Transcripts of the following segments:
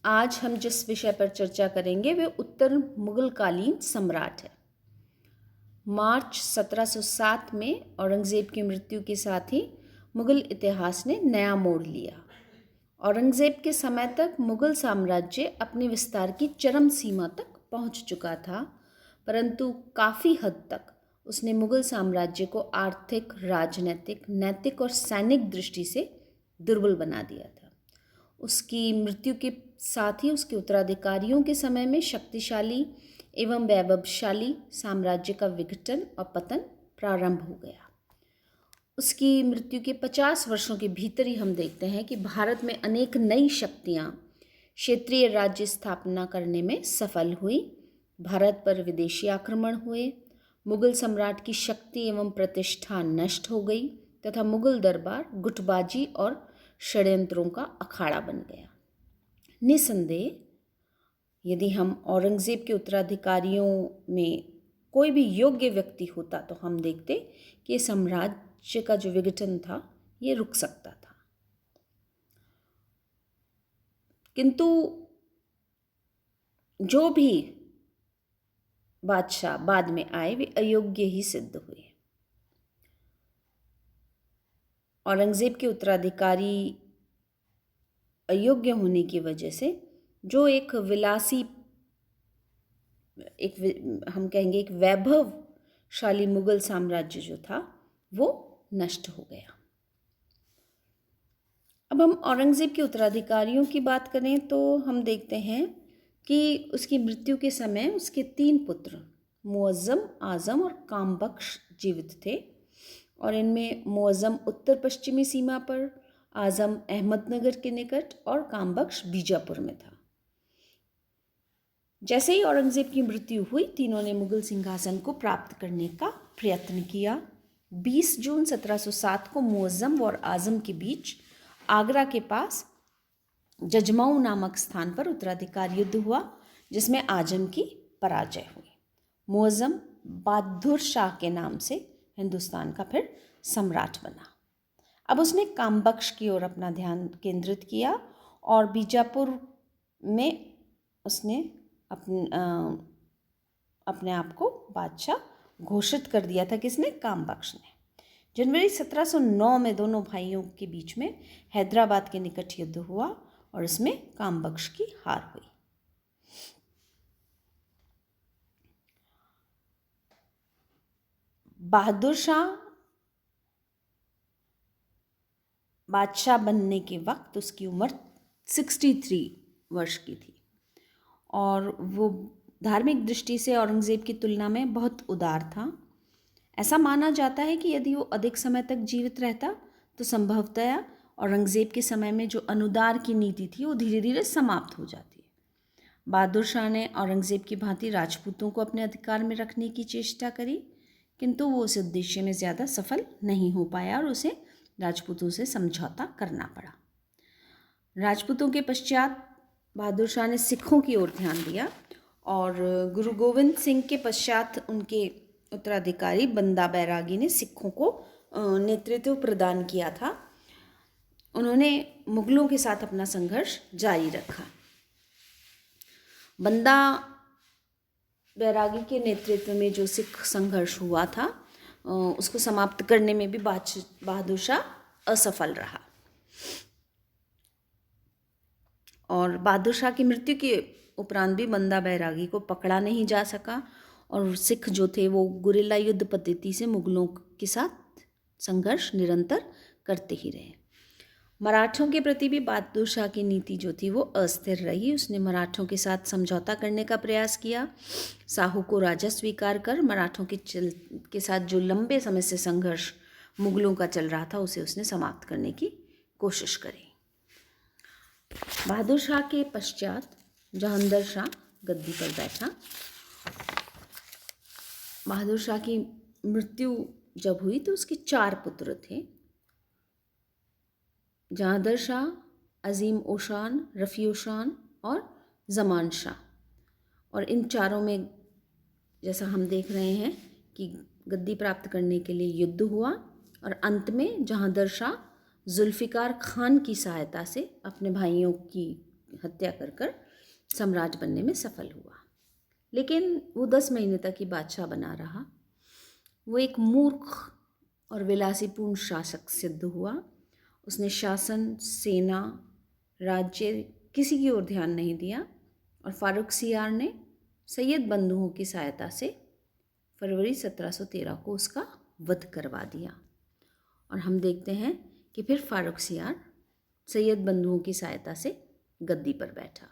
आज हम जिस विषय पर चर्चा करेंगे वे उत्तर मुगलकालीन सम्राट है। मार्च 1707 में औरंगज़ेब की मृत्यु के साथ ही मुगल इतिहास ने नया मोड़ लिया। औरंगज़ेब के समय तक मुगल साम्राज्य अपने विस्तार की चरम सीमा तक पहुंच चुका था, परंतु काफ़ी हद तक उसने मुगल साम्राज्य को आर्थिक, राजनीतिक, नैतिक और सैनिक दृष्टि से दुर्बल बना दिया था। उसकी मृत्यु के साथ ही उसके उत्तराधिकारियों के समय में शक्तिशाली एवं वैभवशाली साम्राज्य का विघटन और पतन प्रारंभ हो गया। उसकी मृत्यु के 50 वर्षों के भीतर ही हम देखते हैं कि भारत में अनेक नई शक्तियाँ क्षेत्रीय राज्य स्थापना करने में सफल हुई। भारत पर विदेशी आक्रमण हुए, मुगल सम्राट की शक्ति एवं प्रतिष्ठा नष्ट हो गई तथा मुगल दरबार गुटबाजी और षड्यंत्रों का अखाड़ा बन गया। निसंदेह यदि हम औरंगज़ेब के उत्तराधिकारियों में कोई भी योग्य व्यक्ति होता तो हम देखते कि साम्राज्य का जो विघटन था ये रुक सकता था, किंतु जो भी बादशाह बाद में आए वे अयोग्य ही सिद्ध हुए। औरंगज़ेब के उत्तराधिकारी अयोग्य होने की वजह से जो एक विलासी, हम कहेंगे एक वैभवशाली मुगल साम्राज्य जो था वो नष्ट हो गया। अब हम औरंगज़ेब के उत्तराधिकारियों की बात करें तो हम देखते हैं कि उसकी मृत्यु के समय उसके 3 पुत्र मुअज़्ज़म, आज़म और कामबख्श जीवित थे और इनमें मुअज़्ज़म उत्तर पश्चिमी सीमा पर, आज़म अहमदनगर के निकट और कामबख्श बीजापुर में था। जैसे ही औरंगज़ेब की मृत्यु हुई, तीनों ने मुगल सिंहासन को प्राप्त करने का प्रयत्न किया। 20 जून 1707 को मुअज़्ज़म और आज़म के बीच आगरा के पास जजमऊ नामक स्थान पर उत्तराधिकार युद्ध हुआ, जिसमें आज़म की पराजय हुई। मुअज़्ज़म बहादुर शाह के नाम से हिंदुस्तान का फिर सम्राट बना। अब उसने कामबख्श की ओर अपना ध्यान केंद्रित किया और बीजापुर में उसने अपने आप को बादशाह घोषित कर दिया था। किसने? कामबख्श ने। जनवरी 1709 में दोनों भाइयों के बीच में हैदराबाद के निकट युद्ध हुआ और इसमें कामबख्श की हार हुई। बहादुर शाह बादशाह बनने के वक्त उसकी उम्र 63 वर्ष की थी और वो धार्मिक दृष्टि से औरंगज़ेब की तुलना में बहुत उदार था। ऐसा माना जाता है कि यदि वो अधिक समय तक जीवित रहता तो संभवतः औरंगज़ेब के समय में जो अनुदार की नीति थी वो धीरे धीरे समाप्त हो जाती। बहादुर शाह ने औरंगज़ेब की भांति राजपूतों को अपने अधिकार में रखने की चेष्टा करी, किंतु वो उस उद्देश्य में ज़्यादा सफल नहीं हो पाया और उसे राजपूतों से समझौता करना पड़ा। राजपूतों के पश्चात बहादुर शाह ने सिखों की ओर ध्यान दिया और गुरु गोविंद सिंह के पश्चात उनके उत्तराधिकारी बंदा बैरागी ने सिखों को नेतृत्व प्रदान किया था। उन्होंने मुगलों के साथ अपना संघर्ष जारी रखा। बंदा बैरागी के नेतृत्व में जो सिख संघर्ष हुआ था उसको समाप्त करने में भी बहादुर शाह असफल रहा और बहादुर शाह की मृत्यु के उपरांत भी बंदा बैरागी को पकड़ा नहीं जा सका और सिख जो थे वो गुरिल्ला युद्ध पद्धति से मुगलों के साथ संघर्ष निरंतर करते ही रहे। मराठों के प्रति भी बहादुर शाह की नीति जो थी वो अस्थिर रही। उसने मराठों के साथ समझौता करने का प्रयास किया। साहू को राजा स्वीकार कर मराठों के साथ जो लंबे समय से संघर्ष मुगलों का चल रहा था उसे उसने समाप्त करने की कोशिश करी। बहादुर शाह के पश्चात जहांगीर शाह गद्दी पर बैठा। बहादुर शाह की मृत्यु जब हुई तो उसके 4 पुत्र थे, जहांगीर शाह, अजीम ओशान, रफ़ी ओशान और ज़मान शाह। और इन चारों में जैसा हम देख रहे हैं कि गद्दी प्राप्त करने के लिए युद्ध हुआ और अंत में जहांगीर शाह जुल्फ़िकार खान की सहायता से अपने भाइयों की हत्या कर सम्राट बनने में सफल हुआ। लेकिन वो 10 महीने तक ही बादशाह बना रहा। वो एक मूर्ख और विलासीपूर्ण शासक सिद्ध हुआ। उसने शासन, सेना, राज्य किसी की ओर ध्यान नहीं दिया और फारूक सियार ने सैयद बंधुओं की सहायता से फरवरी 1713 को उसका वध करवा दिया। और हम देखते हैं कि फिर फारूक सियार सैयद बंधुओं की सहायता से गद्दी पर बैठा।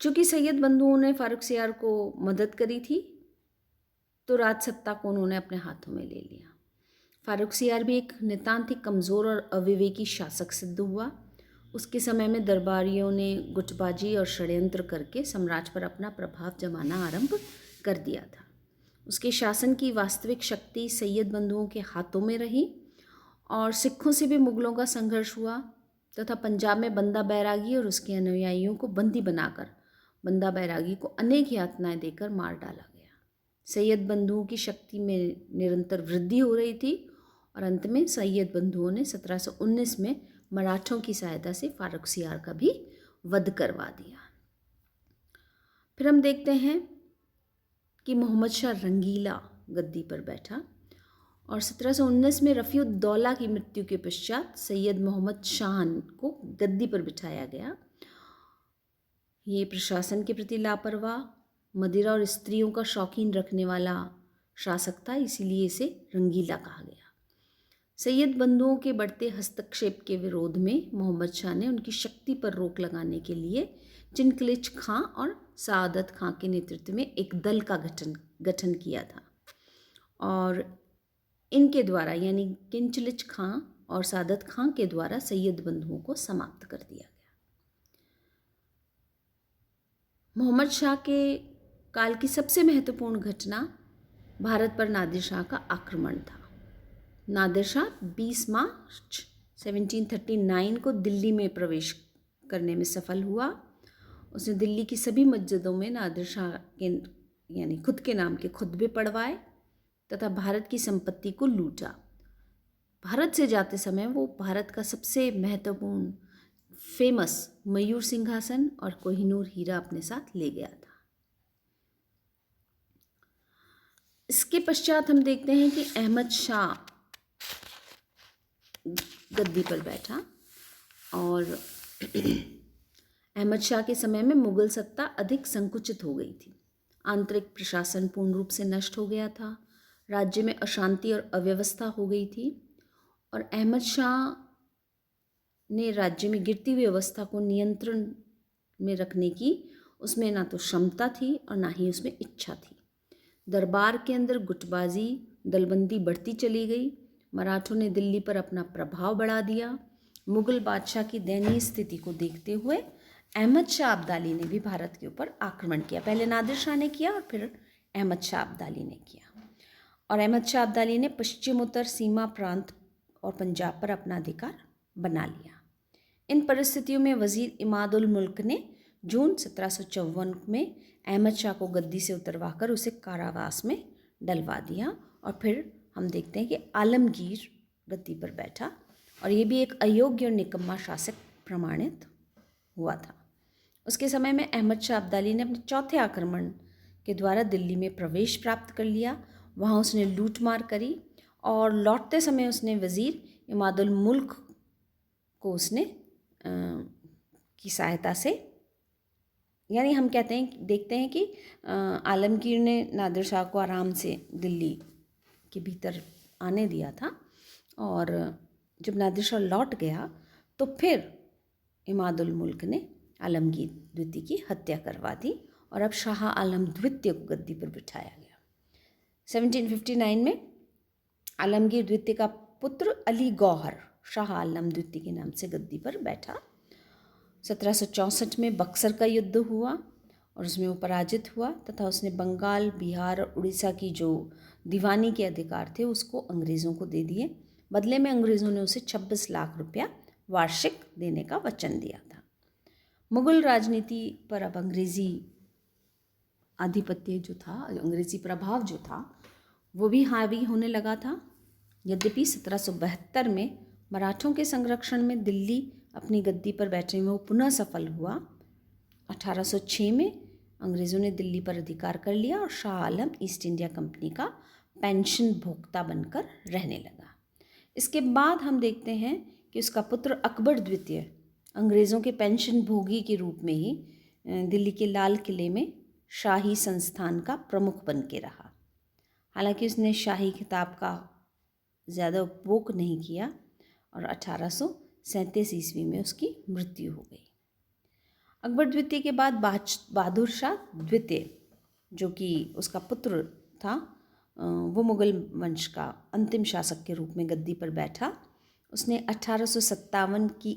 चूँकि सैयद बंधुओं ने फारूक सियार को मदद करी थी तो राज सत्ता को उन्होंने अपने हाथों में ले लिया। फारूक सियार भी एक नितांत ही कमज़ोर और अविवेकी शासक सिद्ध हुआ। उसके समय में दरबारियों ने गुटबाजी और षड्यंत्र करके सम्राट पर अपना प्रभाव जमाना आरंभ कर दिया था। उसके शासन की वास्तविक शक्ति सैयद बंधुओं के हाथों में रही और सिखों से भी मुगलों का संघर्ष हुआ तथा पंजाब में बंदा बैरागी और उसके अनुयायियों को बंदी बनाकर बंदा बैरागी को अनेक यातनाएं देकर मार डाला गया। सैयद बंधुओं की शक्ति में निरंतर वृद्धि हो रही थी और अंत में सैयद बंधुओं ने 1719 में मराठों की सहायता से फारूक सियार का भी वध करवा दिया। फिर हम देखते हैं कि मोहम्मद शाह रंगीला गद्दी पर बैठा और 1719 में रफ़ी-उद-दौला की मृत्यु के पश्चात सैयद मोहम्मद शाह को गद्दी पर बिठाया गया। ये प्रशासन के प्रति लापरवाह, मदिरा और स्त्रियों का शौकीन रखने वाला शासक था, इसीलिए इसे रंगीला कहा गया। सैयद बंधुओं के बढ़ते हस्तक्षेप के विरोध में मोहम्मद शाह ने उनकी शक्ति पर रोक लगाने के लिए चिनकलिच खां और सादत खां के नेतृत्व में एक दल का गठन किया था और इनके द्वारा यानी किंचलिच खां और सादत खां के द्वारा सैयद बंधुओं को समाप्त कर दिया गया। मोहम्मद शाह के काल की सबसे महत्वपूर्ण घटना भारत पर नादिर शाह का आक्रमण था। नादिर शाह 20 मार्च 1739 को दिल्ली में प्रवेश करने में सफल हुआ। उसने दिल्ली की सभी मस्जिदों में नादिर शाह के यानी खुद के नाम के खुतबे पढ़वाए तथा भारत की संपत्ति को लूटा। भारत से जाते समय वो भारत का सबसे महत्वपूर्ण फेमस मयूर सिंहासन और कोहिनूर हीरा अपने साथ ले गया था। इसके पश्चात हम देखते हैं कि अहमद शाह गद्दी पर बैठा और अहमद शाह के समय में मुगल सत्ता अधिक संकुचित हो गई थी। आंतरिक प्रशासन पूर्ण रूप से नष्ट हो गया था। राज्य में अशांति और अव्यवस्था हो गई थी और अहमद शाह ने राज्य में गिरती हुई अवस्था को नियंत्रण में रखने की उसमें ना तो क्षमता थी और ना ही उसमें इच्छा थी। दरबार के अंदर गुटबाजी, दलबंदी बढ़ती चली गई। मराठों ने दिल्ली पर अपना प्रभाव बढ़ा दिया। मुगल बादशाह की दयनीय स्थिति को देखते हुए अहमद शाह अब्दाली ने भी भारत के ऊपर आक्रमण किया। पहले नादिर शाह ने किया और फिर अहमद शाह अब्दाली ने किया और अहमद शाह अब्दाली ने पश्चिम उत्तर सीमा प्रांत और पंजाब पर अपना अधिकार बना लिया। इन परिस्थितियों में वज़ीर इमादुल मुल्क ने जून 1754 में अहमद शाह को गद्दी से उतरवाकर उसे कारावास में डलवा दिया और फिर हम देखते हैं कि आलमगीर गद्दी पर बैठा और ये भी एक अयोग्य और निकम्मा शासक प्रमाणित हुआ था। उसके समय में अहमद शाह अब्दाली ने अपने चौथे आक्रमण के द्वारा दिल्ली में प्रवेश प्राप्त कर लिया। वहाँ उसने लूटमार करी और लौटते समय उसने वज़ीर इमादुल मुल्क को उसने की सहायता से यानी हम कहते हैं देखते हैं कि आलमगीर ने नादिर शाह को आराम से दिल्ली के भीतर आने दिया था और जब नादिर शाह लौट गया तो फिर इमादुल मुल्क ने आलमगीर द्वितीय की हत्या करवा दी और अब शाह आलम द्वितीय को गद्दी पर बिठाया गया। 1759 में आलमगीर द्वितीय का पुत्र अली गौहर शाह आलम द्वितीय के नाम से गद्दी पर बैठा। 1764 में बक्सर का युद्ध हुआ और उसमें वो पराजित हुआ तथा उसने बंगाल, बिहार और उड़ीसा की जो दीवानी के अधिकार थे उसको अंग्रेज़ों को दे दिए। बदले में अंग्रेज़ों ने उसे 26 लाख रुपया वार्षिक देने का वचन दिया था। मुगल राजनीति पर अब अंग्रेज़ी आधिपत्य जो था, अंग्रेज़ी प्रभाव जो था वो भी हावी होने लगा था। यद्यपि 1772 में मराठों के संरक्षण में दिल्ली अपनी गद्दी पर बैठने में वो पुनः सफल हुआ। 1806 में अंग्रेज़ों ने दिल्ली पर अधिकार कर लिया और Shah Alam east India company का पेंशन भोक्ता बनकर रहने लगा। इसके बाद हम देखते हैं कि उसका पुत्र अकबर द्वितीय अंग्रेज़ों के पेंशन भोगी के रूप में ही दिल्ली के लाल किले में शाही संस्थान का प्रमुख बन के रहा। हालांकि उसने शाही खिताब का ज़्यादा उपभोग नहीं किया और 1837 ईस्वी में उसकी मृत्यु हो गई। अकबर द्वितीय के बाद बहादुर शाह द्वितीय, जो कि उसका पुत्र था, वो मुग़ल वंश का अंतिम शासक के रूप में गद्दी पर बैठा। उसने 1857 की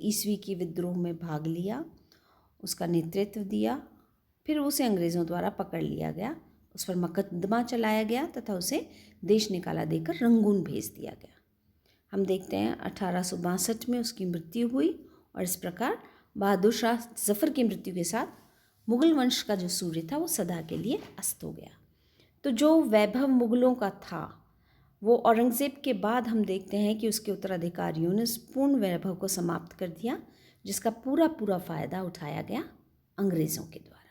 ईस्वी की विद्रोह में भाग लिया, उसका नेतृत्व दिया। फिर उसे अंग्रेज़ों द्वारा पकड़ लिया गया, उस पर मुकदमा चलाया गया तथा उसे देश निकाला देकर रंगून भेज दिया गया। हम देखते हैं 1862 में उसकी मृत्यु हुई और इस प्रकार बहादुर शाह जफ़र की मृत्यु के साथ मुग़ल वंश का जो सूर्य था वो सदा के लिए अस्त हो गया। तो जो वैभव मुग़लों का था वो औरंगज़ेब के बाद हम देखते हैं कि उसके उत्तराधिकारियों ने उस पूर्ण वैभव को समाप्त कर दिया, जिसका पूरा फ़ायदा उठाया गया अंग्रेज़ों के द्वारा।